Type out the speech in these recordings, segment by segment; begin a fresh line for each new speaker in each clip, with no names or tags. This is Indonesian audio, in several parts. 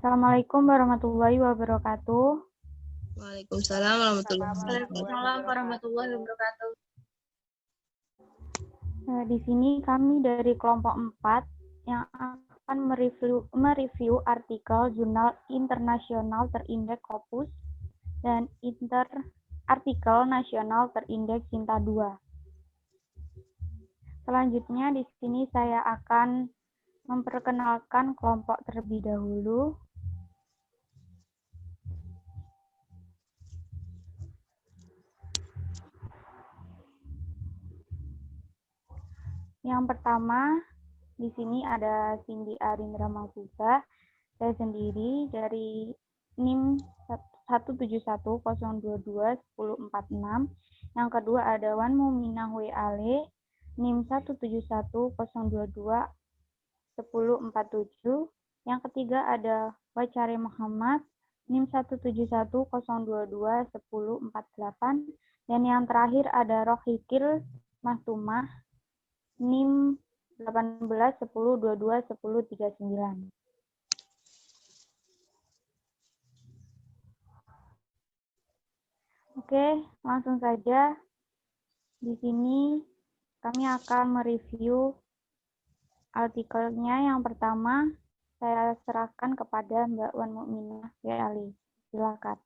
Assalamualaikum warahmatullahi wabarakatuh.
Waalaikumsalam warahmatullahi wabarakatuh.
Waalaikumsalam warahmatullahi wabarakatuh.
Di sini kami dari kelompok 4 yang akan mereview artikel jurnal internasional terindeks Scopus dan artikel nasional terindeks Sinta 2. Selanjutnya di sini saya akan memperkenalkan kelompok terlebih dahulu. Yang pertama, di sini ada Cindy Arindra Mahfuza, saya sendiri dari NIM 171022146. Yang kedua ada Wan Muminah W. Ale, NIM 171021047. Yang ketiga ada Wacare Muhammad, NIM 171022148. Dan yang terakhir ada Rohikil Mastumah, NIM 1810221039. Oke, langsung saja. Di sini kami akan mereview artikelnya. Yang pertama, saya serahkan kepada Mbak Wan Mukminah W. Ali. Silakan.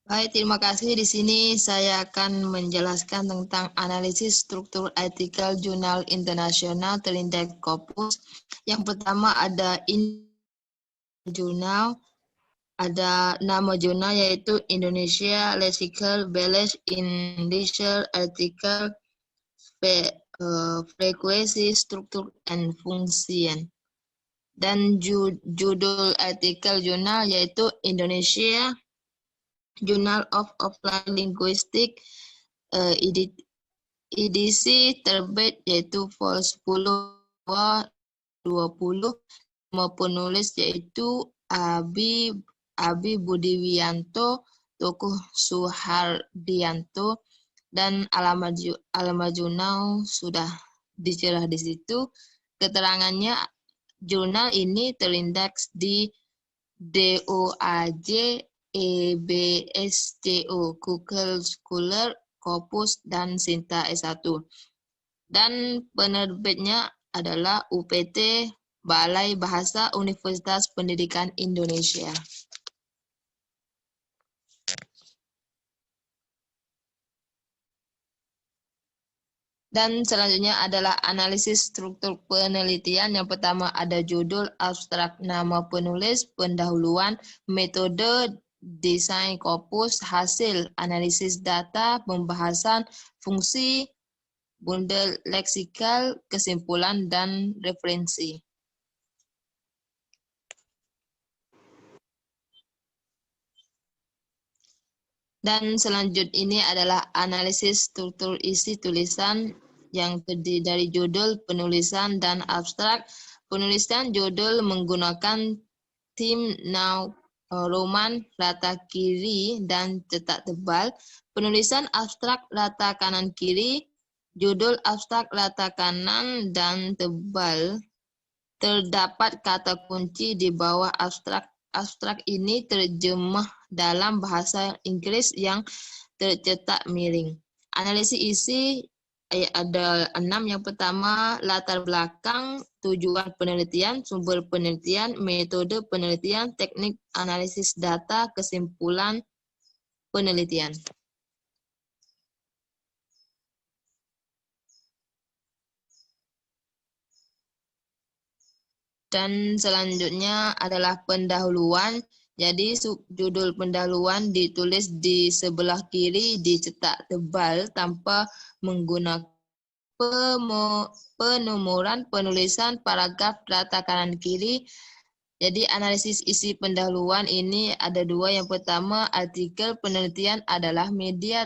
Baik, terima kasih. Di sini saya akan menjelaskan tentang analisis struktur artikel jurnal internasional terindeks Scopus. Yang pertama ada jurnal, ada nama jurnal yaitu Indonesia Lexical Balance Initial Article Frekuensi Struktur and Function. Dan judul artikel jurnal yaitu Indonesia Journal of Applied Linguistics, edisi terbit yaitu vol 10/20. Nama penulis yaitu Abi Budiwiyanto, Tokoh Suhardianto, dan alamat jurnal sudah dicerah di situ. Keterangannya, jurnal ini terindeks di DOAJ EBSCO, Google Scholar, Scopus, dan Sinta S1. Dan penerbitnya adalah UPT, Balai Bahasa Universitas Pendidikan Indonesia. Dan selanjutnya adalah analisis struktur penelitian. Yang pertama ada judul, abstrak, nama penulis, pendahuluan, metode, desain Scopus, hasil, analisis data, pembahasan, fungsi, bundel leksikal, kesimpulan, dan referensi. Dan selanjutnya ini adalah analisis struktur isi tulisan yang terdiri dari judul, penulisan, dan abstrak. Penulisan judul menggunakan tim Roman rata kiri dan cetak tebal. Penulisan abstrak rata kanan kiri, judul abstrak rata kanan dan tebal. Terdapat kata kunci di bawah abstrak. Abstrak ini terjemah dalam bahasa Inggris yang tercetak miring. Analisis isi ada 6. Yang pertama, latar belakang, tujuan penelitian, sumber penelitian, metode penelitian, teknik analisis data, kesimpulan penelitian. Dan selanjutnya adalah pendahuluan. Jadi judul pendahuluan ditulis di sebelah kiri, dicetak tebal tanpa menggunakan penomoran, penulisan paragraf rata kanan kiri. Jadi analisis isi pendahuluan ini ada 2. Yang pertama, artikel penelitian adalah media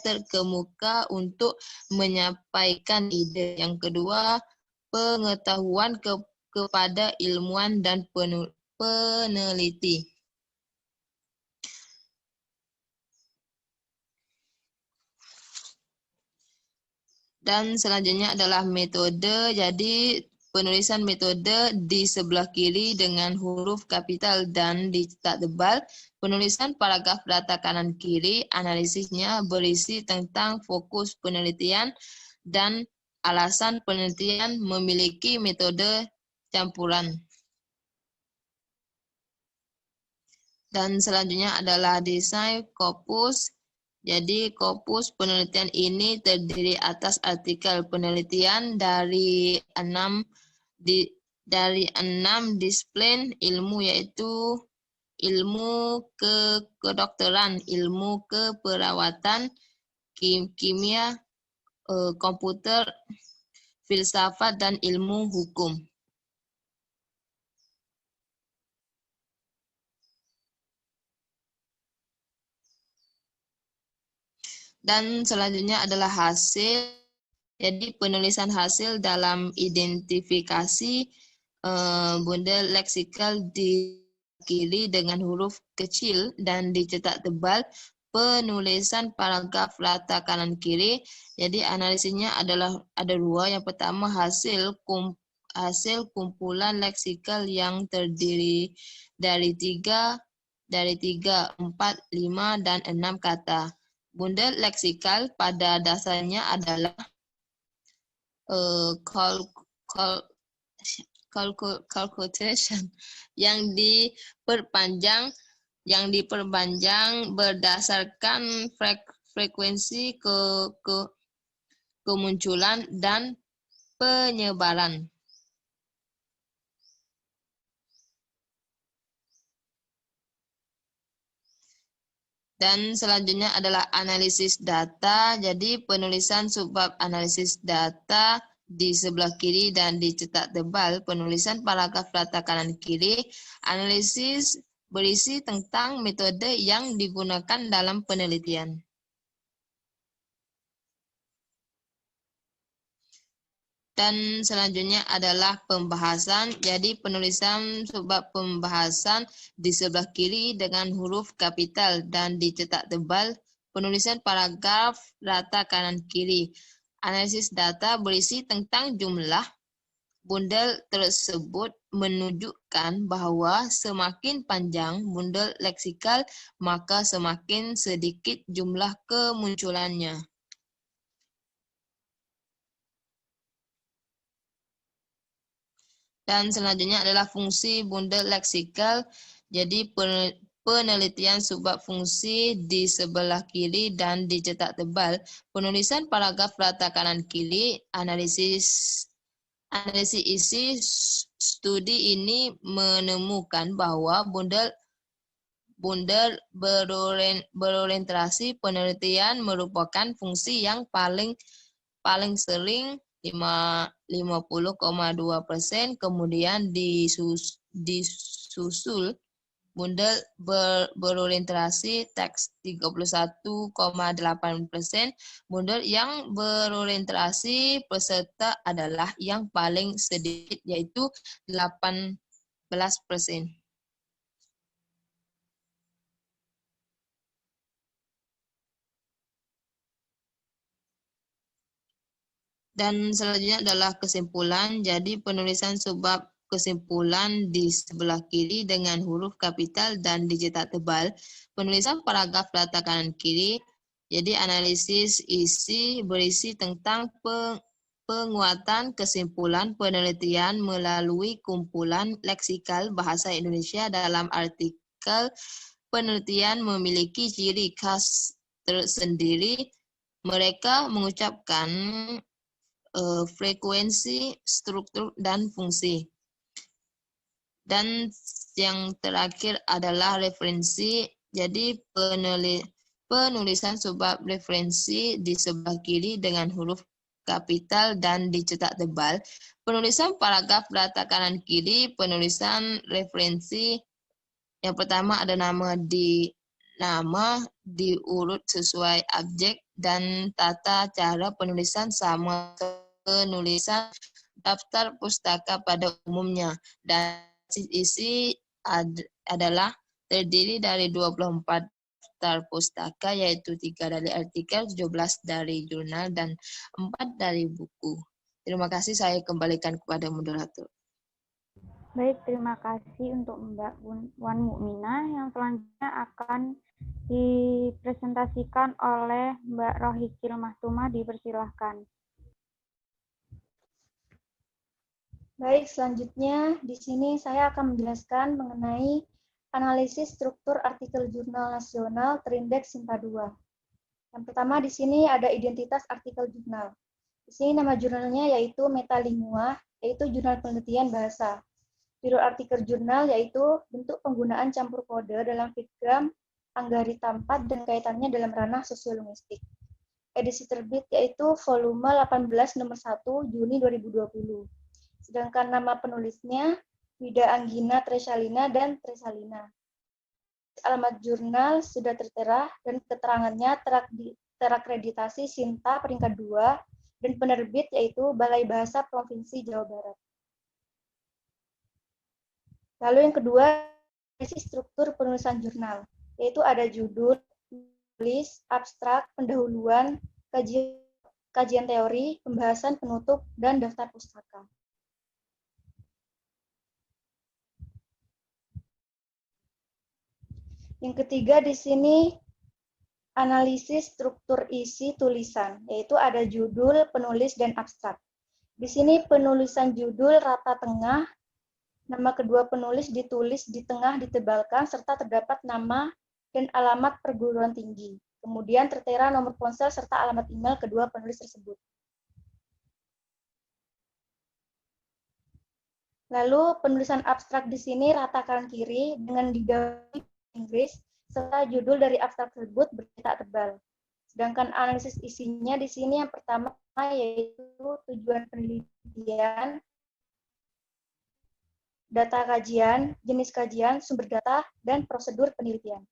terkemuka untuk menyampaikan ide. Yang kedua, pengetahuan kepada ilmuwan dan peneliti. Dan selanjutnya adalah metode. Jadi penulisan metode di sebelah kiri dengan huruf kapital dan dicetak tebal. Penulisan paragraf data kanan kiri, analisisnya berisi tentang fokus penelitian dan alasan penelitian memiliki metode campuran. Dan selanjutnya adalah desain korpus. Jadi korpus penelitian ini terdiri atas artikel penelitian dari 6 disiplin ilmu, yaitu ilmu kedokteran, ilmu keperawatan, kimia, komputer, filsafat, dan ilmu hukum. Dan selanjutnya adalah hasil. Jadi penulisan hasil dalam identifikasi bundel leksikal di kiri dengan huruf kecil dan dicetak tebal. Penulisan paragraf rata kanan kiri. Jadi analisisnya adalah ada dua. Yang pertama hasil kumpulan leksikal yang terdiri dari 3, 4, 5, dan 6 kata. Bundel leksikal pada dasarnya adalah calculation yang diperpanjang berdasarkan frekuensi kemunculan dan penyebaran. Dan selanjutnya adalah analisis data. Jadi penulisan subbab analisis data di sebelah kiri dan dicetak tebal. Penulisan paragraf data kanan kiri. Analisis berisi tentang metode yang digunakan dalam penelitian. Dan selanjutnya adalah pembahasan. Jadi penulisan subbab pembahasan di sebelah kiri dengan huruf kapital dan dicetak tebal. Penulisan paragraf data kanan kiri. Analisis data berisi tentang jumlah. Bundel tersebut menunjukkan bahwa semakin panjang bundel leksikal, maka semakin sedikit jumlah kemunculannya. Dan selanjutnya adalah fungsi bundel leksikal. Jadi penelitian subbab fungsi di sebelah kiri dan dicetak tebal. Penulisan paragraf rata kanan kiri. Analisis isi studi ini menemukan bahwa bundel berorientasi penelitian merupakan fungsi yang paling sering 50,2%, kemudian disusul bundel berorientasi teks 31,8%. Bundel yang berorientasi peserta adalah yang paling sedikit, yaitu 18%. Dan selanjutnya adalah kesimpulan. Jadi penulisan subbab kesimpulan di sebelah kiri dengan huruf kapital dan dicetak tebal. Penulisan paragraf data kanan kiri. Jadi analisis isi berisi tentang penguatan kesimpulan penelitian melalui kumpulan leksikal bahasa Indonesia dalam artikel penelitian memiliki ciri khas tersendiri. Mereka mengucapkan frekuensi, struktur, dan fungsi. Dan yang terakhir adalah referensi. Jadi penulisan subbab referensi di sebelah kiri dengan huruf kapital dan dicetak tebal. Penulisan paragraf data kanan kiri, penulisan referensi. Yang pertama ada nama diurut sesuai objek dan tata cara penulisan sama penulisan daftar pustaka pada umumnya. Dan isi adalah terdiri dari 24 daftar pustaka, yaitu 3 dari artikel, 17 dari jurnal, dan 4 dari buku. Terima kasih, saya kembalikan kepada moderator.
Baik, terima kasih untuk Mbak Wan Mukminah. Yang selanjutnya akan dipresentasikan oleh Mbak Rohikil Mahtuma. Dipersilahkan.
Baik, selanjutnya di sini saya akan menjelaskan mengenai analisis struktur artikel jurnal nasional terindeks SIMPA 2. Yang pertama di sini ada identitas artikel jurnal. Di sini nama jurnalnya yaitu Metalingua, yaitu jurnal penelitian bahasa. Judul artikel jurnal yaitu bentuk penggunaan campur kode dalam Fitgram, Anggarita 4 dan kaitannya dalam ranah sosiolinguistik. Edisi terbit yaitu volume 18 nomor 1 Juni 2020. Sedangkan nama penulisnya Wida Anggina Tresalina dan Tresalina. Alamat jurnal sudah tertera dan keterangannya terakreditasi Sinta peringkat 2 dan penerbit yaitu Balai Bahasa Provinsi Jawa Barat. Lalu yang kedua, struktur penulisan jurnal, yaitu ada judul, tulis, abstrak, pendahuluan, kajian teori, pembahasan penutup, dan daftar pustaka. Yang ketiga di sini analisis struktur isi tulisan, yaitu ada judul, penulis, dan abstrak. Di sini penulisan judul rata tengah, nama kedua penulis ditulis di tengah ditebalkan, serta terdapat nama dan alamat perguruan tinggi. Kemudian tertera nomor ponsel serta alamat email kedua penulis tersebut. Lalu penulisan abstrak di sini rata kanan kiri dengan digaris Inggris, serta judul dari abstrak tersebut bercetak tebal. Sedangkan analisis isinya di sini yang pertama yaitu tujuan penelitian, data kajian, jenis kajian, sumber data, dan prosedur penelitian.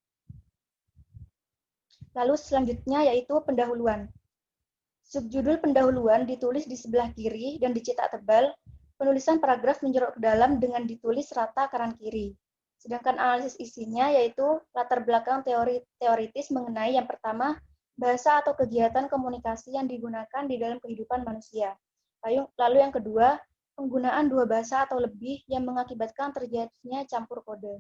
Lalu selanjutnya yaitu pendahuluan. Subjudul pendahuluan ditulis di sebelah kiri dan dicetak tebal, penulisan paragraf menjorok ke dalam dengan ditulis rata kanan kiri. Sedangkan analisis isinya yaitu latar belakang teoritis mengenai yang pertama, bahasa atau kegiatan komunikasi yang digunakan di dalam kehidupan manusia. Lalu yang kedua, penggunaan dua bahasa atau lebih yang mengakibatkan terjadinya campur kode.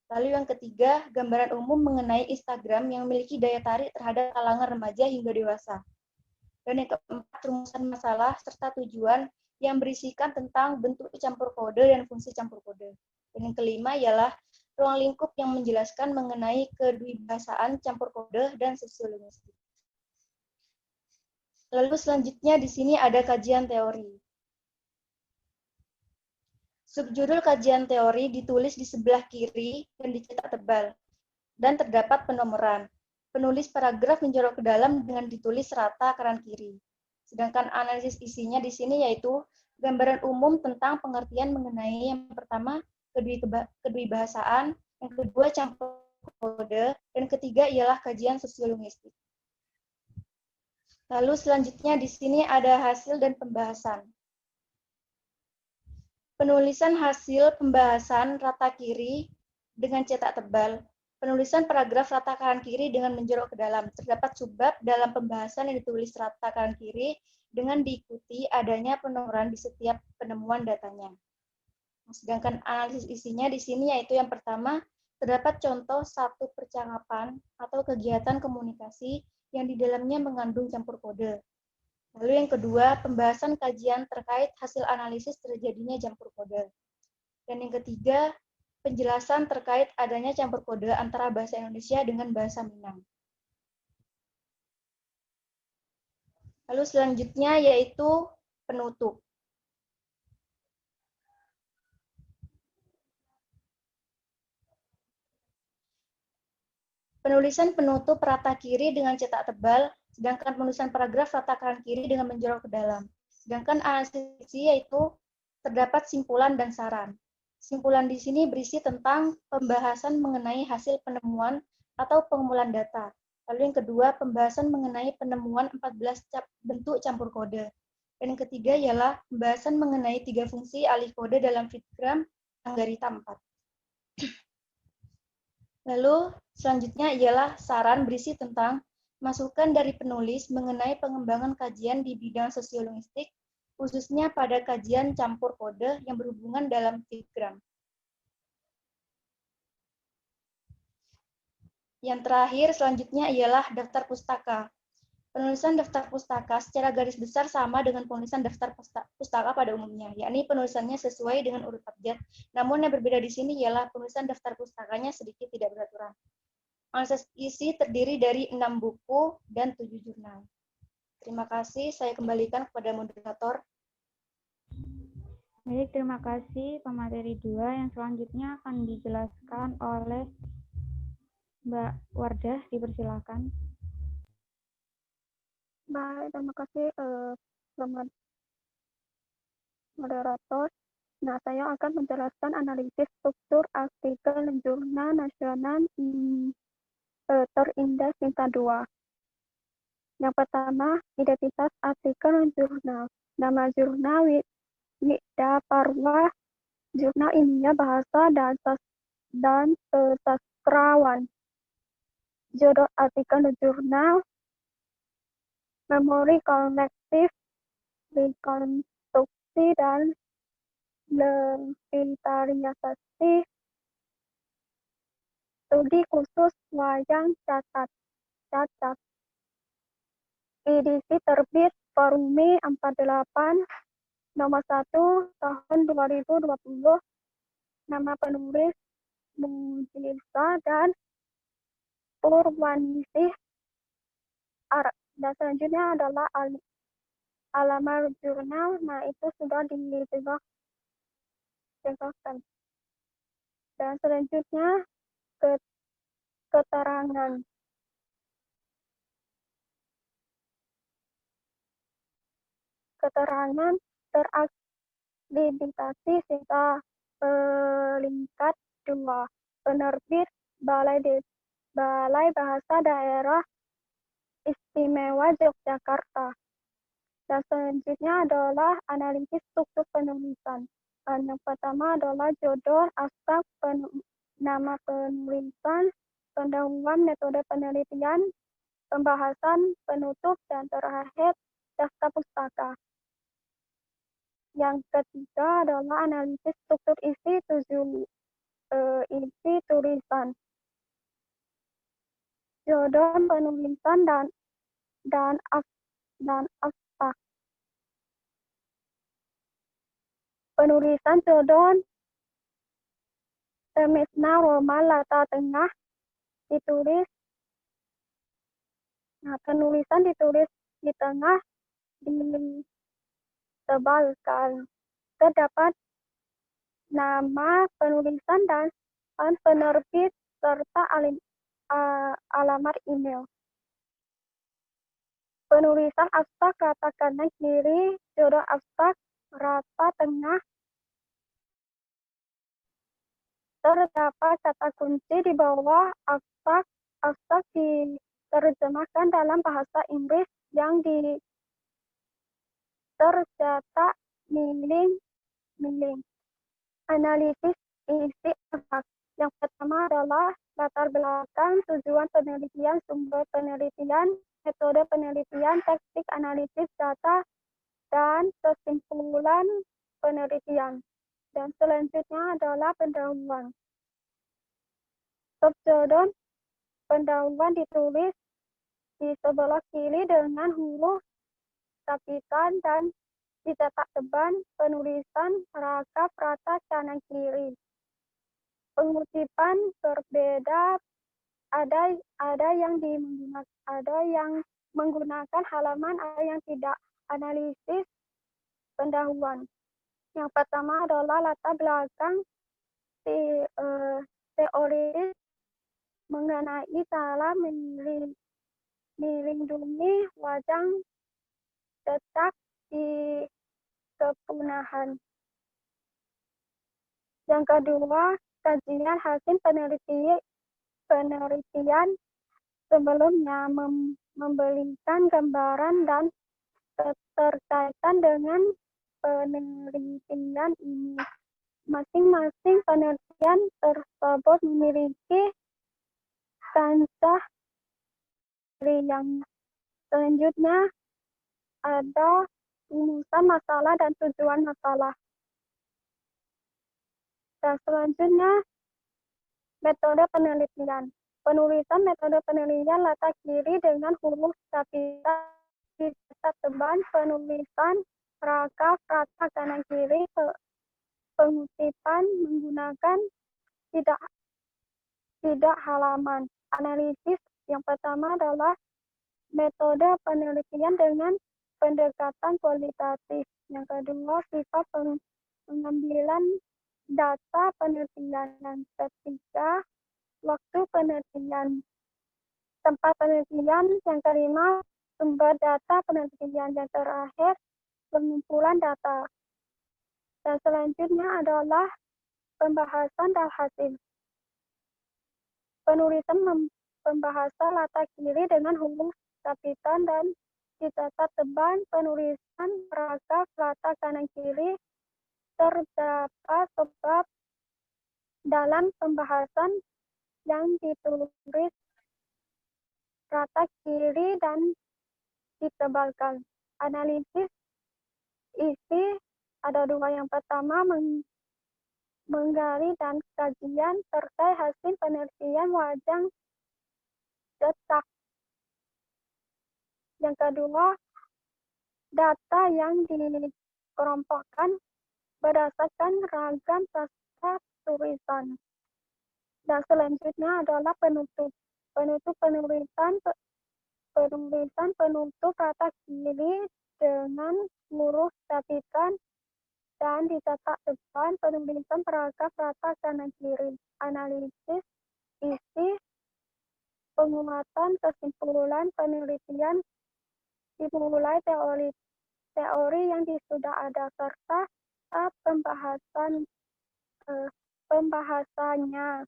Lalu yang ketiga, gambaran umum mengenai Instagram yang memiliki daya tarik terhadap kalangan remaja hingga dewasa. Dan yang keempat, rumusan masalah serta tujuan yang berisikan tentang bentuk campur kode dan fungsi campur kode. Dan yang kelima ialah ruang lingkup yang menjelaskan mengenai kedwibahasaan campur kode dan sosiolinguistik. Lalu selanjutnya di sini ada kajian teori. Subjudul kajian teori ditulis di sebelah kiri dan dicetak tebal, dan terdapat penomoran. Penulis paragraf menjorok ke dalam dengan ditulis rata kanan kiri. Sedangkan analisis isinya di sini yaitu gambaran umum tentang pengertian mengenai yang pertama, kedwibahasaan, yang kedua campur kode, dan ketiga ialah kajian sosiolinguistik. Lalu selanjutnya di sini ada hasil dan pembahasan. Penulisan hasil pembahasan rata kiri dengan cetak tebal. Penulisan paragraf rata kanan kiri dengan menjorok ke dalam. Terdapat subbab dalam pembahasan yang ditulis rata kanan kiri dengan diikuti adanya penomoran di setiap penemuan datanya. Sedangkan analisis isinya di sini yaitu yang pertama, terdapat contoh satu percakapan atau kegiatan komunikasi yang di dalamnya mengandung campur kode. Lalu yang kedua, pembahasan kajian terkait hasil analisis terjadinya campur kode. Dan yang ketiga, penjelasan terkait adanya campur kode antara bahasa Indonesia dengan bahasa Minang. Lalu selanjutnya yaitu penutup. Penulisan penutup rata kiri dengan cetak tebal, sedangkan penulisan paragraf rata kanan kiri dengan menjorok ke dalam. Sedangkan analisis yaitu terdapat simpulan dan saran. Simpulan di sini berisi tentang pembahasan mengenai hasil penemuan atau pengumpulan data. Lalu yang kedua, pembahasan mengenai penemuan 14 bentuk campur kode. Dan yang ketiga ialah pembahasan mengenai 3 fungsi alih kode dalam Fitgram Anggarita 4. Lalu selanjutnya ialah saran berisi tentang masukan dari penulis mengenai pengembangan kajian di bidang sosiolinguistik, khususnya pada kajian campur kode yang berhubungan dalam diagram. Yang terakhir selanjutnya ialah daftar pustaka. Penulisan daftar pustaka secara garis besar sama dengan penulisan daftar pustaka pada umumnya, yakni penulisannya sesuai dengan urut abjad. Namun yang berbeda di sini ialah penulisan daftar pustakanya sedikit tidak beraturan. Analisis isi terdiri dari 6 buku dan 7 jurnal. Terima kasih, saya kembalikan kepada moderator.
Baik, terima kasih pemateri 2. Yang selanjutnya akan dijelaskan oleh Mbak Wardah, dipersilakan.
Baik, terima kasih moderator. Nah, saya akan menjelaskan analisis struktur artikel jurnal nasional terindeks tingkat 2. Yang pertama, identitas artikel jurnal. Nama jurnal Wida Parwa, jurnal ilmiah bahasa dan sastrawan. Judul artikel jurnal, memori kolektif, rekonstruksi dan revitalisasi, studi khusus wayang cacat. Edisi terbit Forumi 48 nomor 1 tahun 2020. Nama penulis Mujisa dan Purwanisih. Dan selanjutnya adalah alamat jurnal. Nah, itu sudah dijelaskan. Dan selanjutnya keterangan. Keterangan terakreditasi sisa peringkat 2. Penerbit Balai Bahasa Daerah Istimewa Yogyakarta. Dan selanjutnya adalah analisis struktur penulisan. Yang pertama adalah judul, abstrak, nama penulisan, pendahuluan, metode penelitian, pembahasan, penutup, dan terakhir daftar pustaka. Yang ketiga adalah analisis struktur isi tulisan, judul penulisan dan abstrak. Penulisan judul Semisna Roma latar tengah ditulis. Nah, penulisan ditulis di tengah, ditebalkan. Terdapat nama penulisan dan penerbit serta alamat email. Penulisan abstrak rata kanan kiri, judul abstrak rata tengah. Terdapat kata kunci di bawah abstrak. Abstrak diterjemahkan dalam bahasa Inggris yang tercetak miling. Analisis isi abstrak. Yang pertama adalah latar belakang, tujuan penelitian, sumber penelitian, metode penelitian, teknik analisis data, dan kesimpulan penelitian. Dan selanjutnya adalah pendahuluan. Subjudul pendahuluan ditulis di sebelah kiri dengan huruf kapital dan dicetak tebal. Penulisan rangkap rata kanan kiri. Pengutipan berbeda, ada yang menggunakan halaman, ada yang tidak. Analisis pendahuluan. Yang pertama adalah latar belakang teoris mengenai cara melindungi wayang cetak di kepunahan. Yang kedua, kajian hasil penelitian sebelumnya, memberikan gambaran dan keterkaitan dengan penelitian ini. Masing-masing penelitian tersebut memiliki kancah yang selanjutnya ada rumusan masalah dan tujuan masalah. Dan selanjutnya, metode penelitian. Penulisan metode penelitian letak kiri dengan huruf kapital di cetak tebal, penulisan paragraf rata kanan kiri, pengutipan menggunakan tidak halaman. Analisis yang pertama adalah metode penelitian dengan pendekatan kualitatif. Yang kedua, sifat pengambilan data penelitian. Yang ketiga, waktu penelitian, tempat penelitian. Yang kelima, sumber data penelitian. Yang terakhir, pengumpulan data. Dan selanjutnya adalah pembahasan dan hasil. Penulisan pembahasan letak kiri dengan huruf kapital dan dicatat tebal. Penulisan paragraf letak kanan kiri. Terdapat sebab dalam pembahasan yang ditulis rata kiri dan ditebalkan. Analisis isi ada dua. Yang pertama, menggali dan kajian terkait hasil penelitian wajar cetak. Yang kedua, data yang dikelompokkan berdasarkan ragam sastra tulisan. Dan selanjutnya adalah penutup. Penutup penulisan penutup rata kiri dengan huruf kapital dan dicetak depan. Penulisan paragraf rata kanan kiri. Analisis isi, penguatan kesimpulan penelitian dimulai teori yang sudah ada serta pembahasannya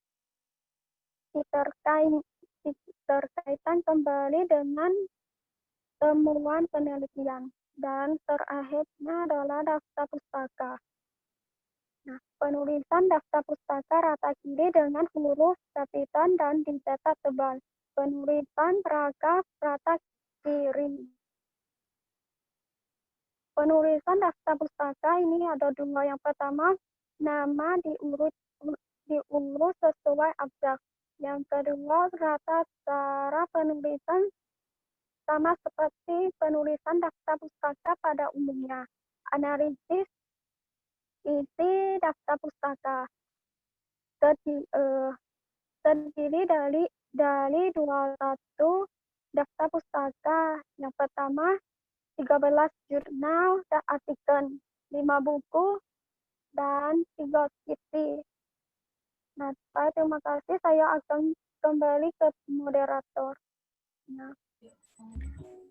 diterkaitkan kembali dengan temuan penelitian. Dan terakhirnya adalah daftar pustaka. Nah, penulisan daftar pustaka rata kiri dengan huruf kapital dan dicetak tebal. Penulisan paragraf rata kiri. Penulisan daftar pustaka ini ada dua. Yang pertama, nama diurut sesuai abjad. Yang kedua, rata cara penulisan sama seperti penulisan daftar pustaka pada umumnya. Analisis isi daftar pustaka terdiri dari 21 daftar pustaka. Yang pertama, 13 jurnal dan artikel, 5 buku, dan 3 skripsi. Nah, terima kasih. Saya akan kembali ke moderator. Nah.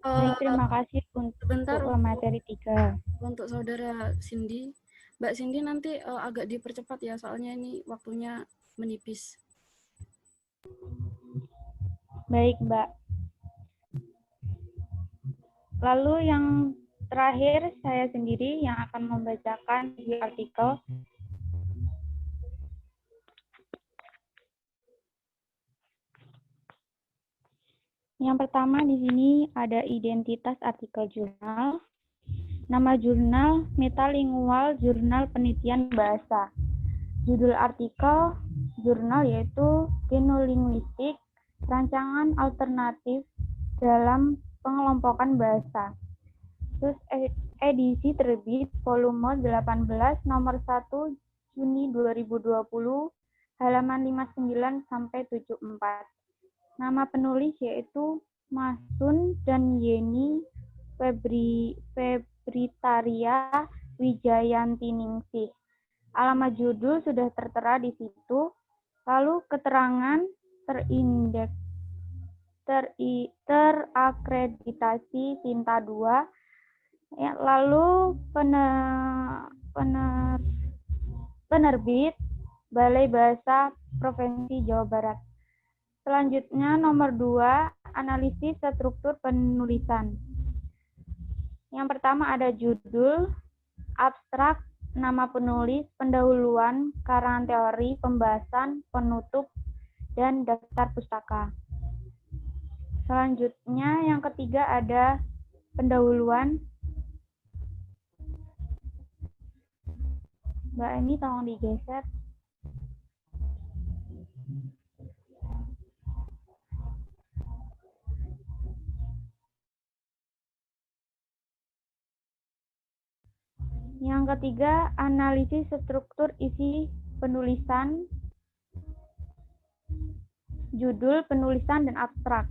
Baik, terima kasih untuk materi 3.
Untuk saudara Cindy, Mbak Cindy nanti agak dipercepat ya, soalnya ini waktunya menipis.
Baik, Mbak. Lalu yang terakhir, saya sendiri yang akan membacakan artikel. Yang pertama di sini ada identitas artikel jurnal. Nama jurnal Metalingual Jurnal Penelitian Bahasa. Judul artikel jurnal yaitu Genolinguistik, Rancangan Alternatif dalam Pengelompokan Bahasa. Terus edisi terbit volume 18 nomor 1 Juni 2020 halaman 59 sampai 74. Nama penulis yaitu Masun dan Yeni Febritaria Wijayantiningsih. Alamat judul sudah tertera di situ. Lalu keterangan terindeks terakreditasi Sinta 2. Ya, lalu penerbit Balai Bahasa Provinsi Jawa Barat. Selanjutnya nomor 2, analisis struktur penulisan. Yang pertama ada judul, abstrak, nama penulis, pendahuluan, karangan teori, pembahasan, penutup, dan daftar pustaka. Selanjutnya yang ketiga ada pendahuluan. Mbak Eni tolong digeser. Yang ketiga, analisis struktur isi penulisan, judul, penulisan, dan abstrak.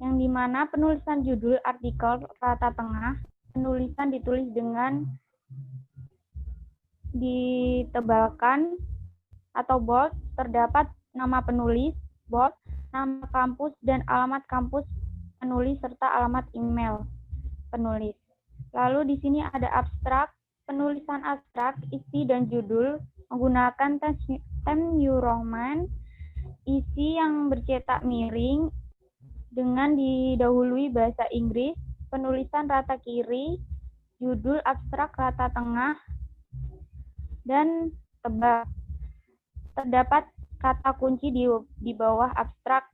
Yang dimana penulisan judul artikel rata tengah, penulisan ditulis dengan ditebalkan atau bold, terdapat nama penulis, bold, nama kampus, dan alamat kampus penulis, serta alamat email penulis. Lalu di sini ada abstrak, penulisan abstrak, isi dan judul menggunakan Times New Roman, isi yang bercetak miring dengan didahului bahasa Inggris, penulisan rata kiri, judul abstrak rata tengah, dan tebal. Terdapat kata kunci di bawah abstrak,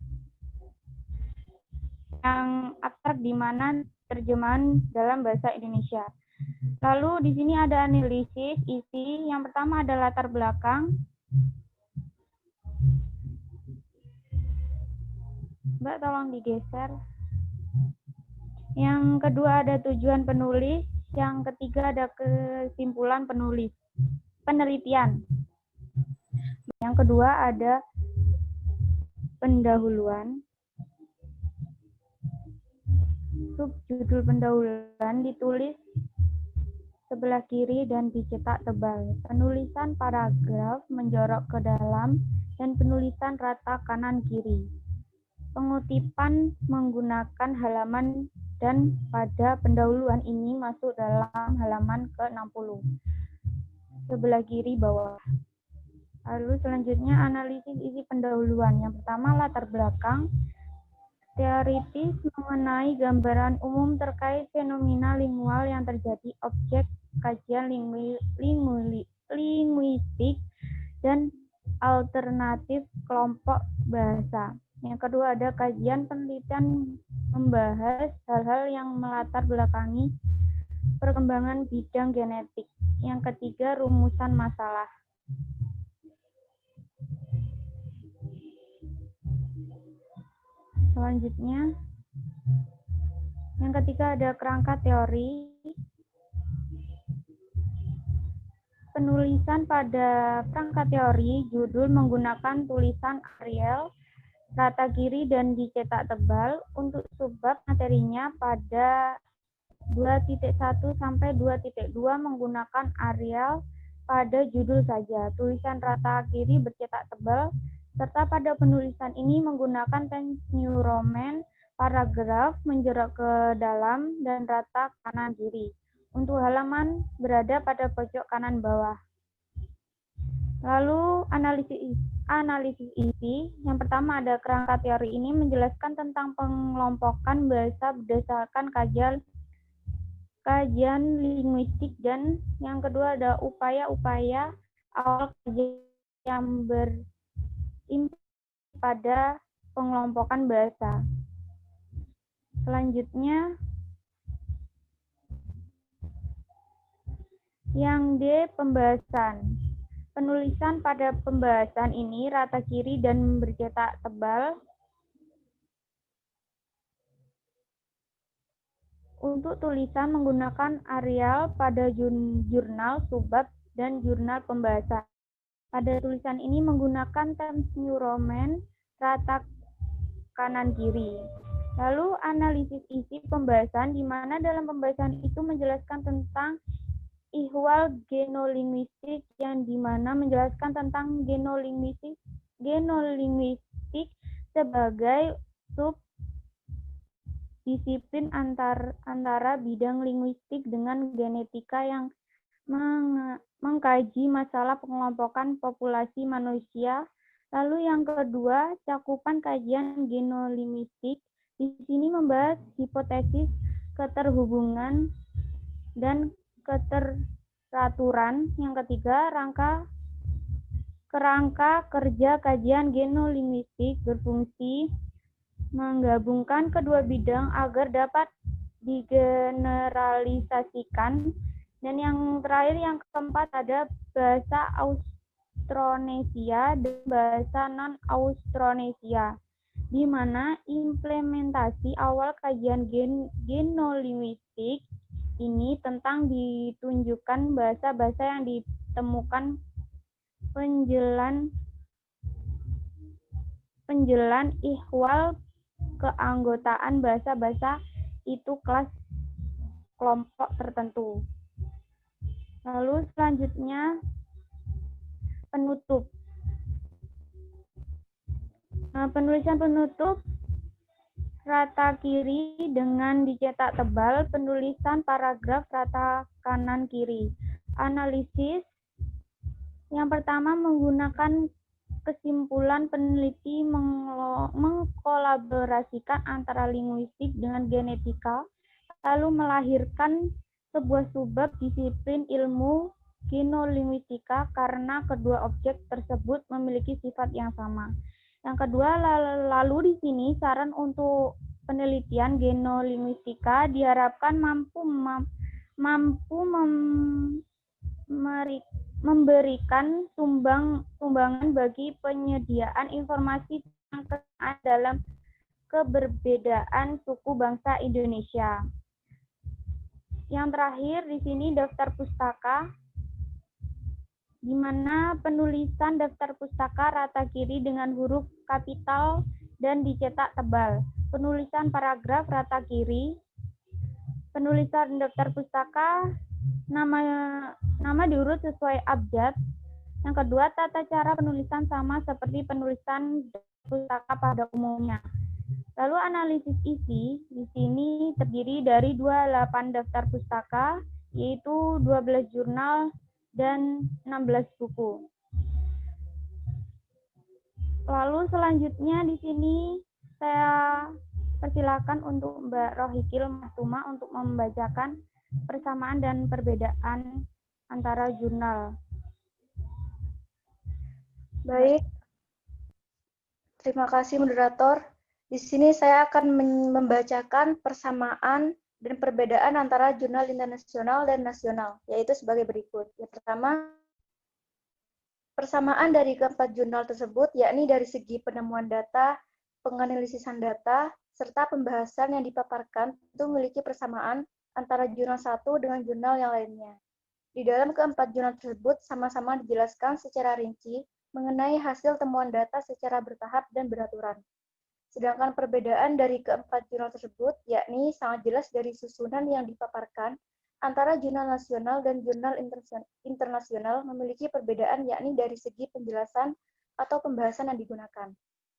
yang abstrak di mana terjemahan dalam bahasa Indonesia. Lalu di sini ada analisis isi. Yang pertama ada latar belakang. Mbak tolong digeser. Yang kedua ada tujuan penulis. Yang ketiga ada kesimpulan penulis. Penelitian. Yang kedua ada pendahuluan. Subjudul pendahuluan ditulis sebelah kiri dan dicetak tebal. Penulisan paragraf menjorok ke dalam dan penulisan rata kanan kiri. Pengutipan menggunakan halaman dan pada pendahuluan ini masuk dalam halaman ke-60. Sebelah kiri bawah. Lalu selanjutnya analisis isi pendahuluan. Yang pertama latar belakang. Teoritis mengenai gambaran umum terkait fenomena lingual yang terjadi, objek kajian linguistik dan alternatif kelompok bahasa. Yang kedua ada kajian penelitian membahas hal-hal yang melatar belakangi perkembangan bidang genetik. Yang ketiga rumusan masalah. Selanjutnya, yang ketiga ada kerangka teori. Penulisan pada kerangka teori, judul menggunakan tulisan Arial, rata kiri dan dicetak tebal. Untuk subbab materinya pada 2.1 sampai 2.2 menggunakan Arial pada judul saja. Tulisan rata kiri bercetak tebal. Serta pada penulisan ini menggunakan Times New Roman, paragraf menjorok ke dalam dan rata kanan kiri. Untuk halaman berada pada pojok kanan bawah. Lalu analisis isi. Yang pertama ada kerangka teori ini menjelaskan tentang pengelompokan bahasa berdasarkan kajian linguistik, dan yang kedua ada upaya-upaya awal kajian yang pada pengelompokan bahasa. Selanjutnya, yang D, pembahasan. Penulisan pada pembahasan ini rata kiri dan bercetak tebal. Untuk tulisan menggunakan Arial pada jurnal subbab dan jurnal pembahasan. Pada tulisan ini menggunakan Times New Roman, rata kanan kiri. Lalu analisis isi pembahasan, di mana dalam pembahasan itu menjelaskan tentang ihwal genolinguistik, yang di mana menjelaskan tentang genolinguistik sebagai subdisiplin antara bidang linguistik dengan genetika yang mengkaji masalah pengelompokan populasi manusia. Lalu yang kedua, cakupan kajian genolinguistik. Di sini membahas hipotesis keterhubungan dan keteraturan. Yang ketiga, kerangka kerja kajian genolinguistik berfungsi menggabungkan kedua bidang agar dapat digeneralisasikan Dan yang terakhir, yang keempat, ada bahasa Austronesia dan bahasa non-Austronesia, di mana implementasi awal kajian genolinguistik ini tentang ditunjukkan bahasa-bahasa yang ditemukan penjelan ihwal keanggotaan bahasa-bahasa itu kelas kelompok tertentu. Lalu selanjutnya penutup. Penulisan penutup rata kiri dengan dicetak tebal, penulisan paragraf rata kanan kiri. Analisis yang pertama menggunakan kesimpulan peneliti mengkolaborasikan antara linguistik dengan genetika, lalu melahirkan sebuah subbab disiplin ilmu genolinguistika karena kedua objek tersebut memiliki sifat yang sama. Yang kedua, lalu di sini saran untuk penelitian genolinguistika diharapkan mampu memberikan sumbangan bagi penyediaan informasi tentang dalam keberbedaan suku bangsa Indonesia. Yang terakhir di sini daftar pustaka, di mana penulisan daftar pustaka rata kiri dengan huruf kapital dan dicetak tebal. Penulisan paragraf rata kiri. Penulisan daftar pustaka, nama diurut sesuai abjad. Yang kedua, tata cara penulisan sama seperti penulisan pustaka pada umumnya. Lalu analisis isi di sini terdiri dari 28 daftar pustaka, yaitu 12 jurnal dan 16 buku. Lalu selanjutnya di sini saya persilakan untuk Mbak Rohikil Mahtuma untuk membacakan persamaan dan perbedaan antara jurnal.
Baik, terima kasih moderator. Di sini saya akan membacakan persamaan dan perbedaan antara jurnal internasional dan nasional, yaitu sebagai berikut. Yang pertama, persamaan dari keempat jurnal tersebut, yakni dari segi penemuan data, penganalisisan data, serta pembahasan yang dipaparkan itu memiliki persamaan antara jurnal satu dengan jurnal yang lainnya. Di dalam keempat jurnal tersebut sama-sama dijelaskan secara rinci mengenai hasil temuan data secara bertahap dan beraturan. Sedangkan perbedaan dari keempat jurnal tersebut, yakni sangat jelas dari susunan yang dipaparkan antara jurnal nasional dan jurnal internasional memiliki perbedaan, yakni dari segi penjelasan atau pembahasan yang digunakan.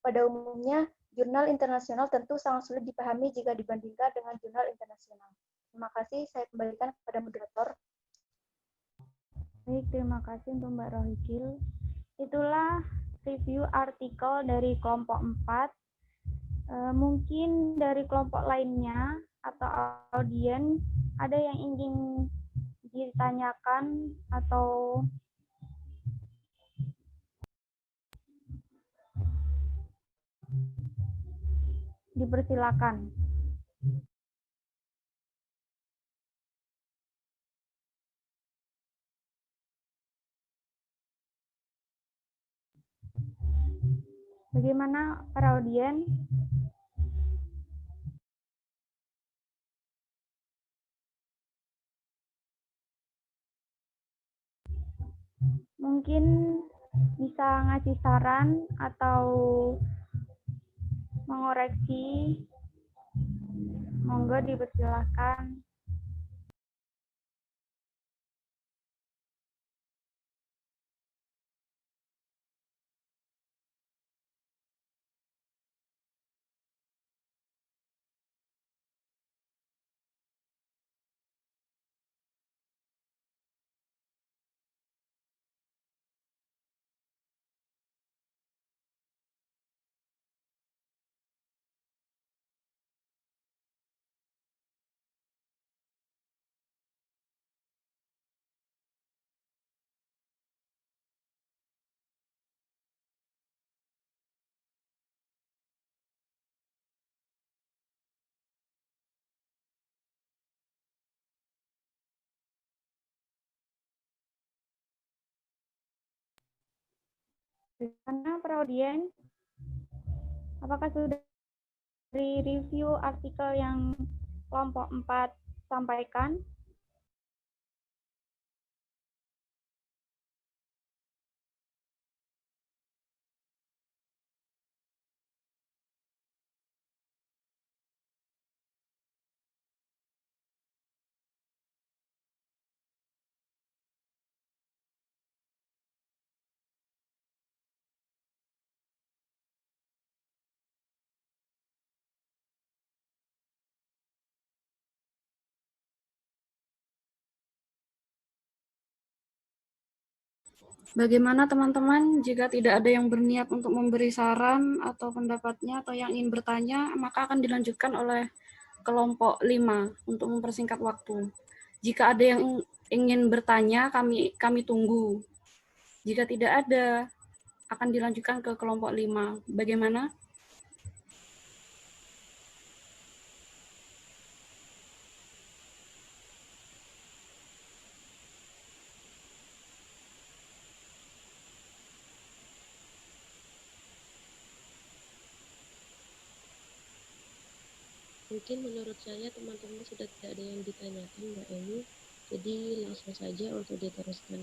Pada umumnya, jurnal internasional tentu sangat sulit dipahami jika dibandingkan dengan jurnal internasional. Terima kasih, saya kembalikan kepada moderator.
Baik, terima kasih untuk Mbak Rohikil. Itulah review artikel dari kelompok 4. Mungkin dari kelompok lainnya atau audien ada yang ingin ditanyakan atau dipersilakan. Bagaimana para audien? Mungkin bisa ngasih saran atau mengoreksi, monggo dipersilahkan. Bagaimana Praudien? Apakah sudah review artikel yang kelompok 4 sampaikan?
Bagaimana teman-teman, jika tidak ada yang berniat untuk memberi saran atau pendapatnya atau yang ingin bertanya, maka akan dilanjutkan oleh kelompok 5 untuk mempersingkat waktu. Jika ada yang ingin bertanya, kami tunggu. Jika tidak ada, akan dilanjutkan ke kelompok 5. Bagaimana?
Mungkin menurut saya teman-teman sudah tidak ada yang ditanyakan Mbak Eni, jadi langsung saja untuk diteruskan.